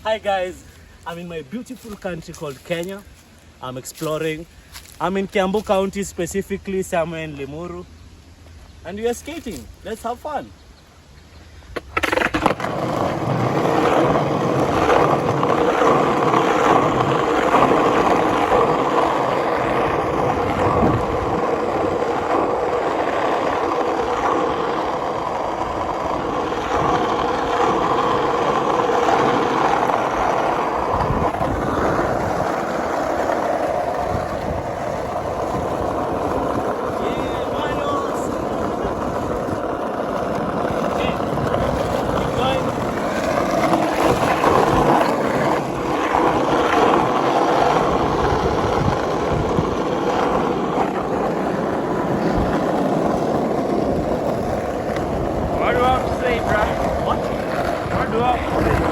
Hi guys, I'm in my beautiful country called Kenya. I'm exploring. I'm in Kiambu County, specifically somewhere in Limuru. And we are skating. Let's have fun.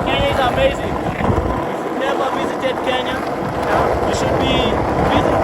Kenya is amazing. If you've never visited Kenya, you should be visiting.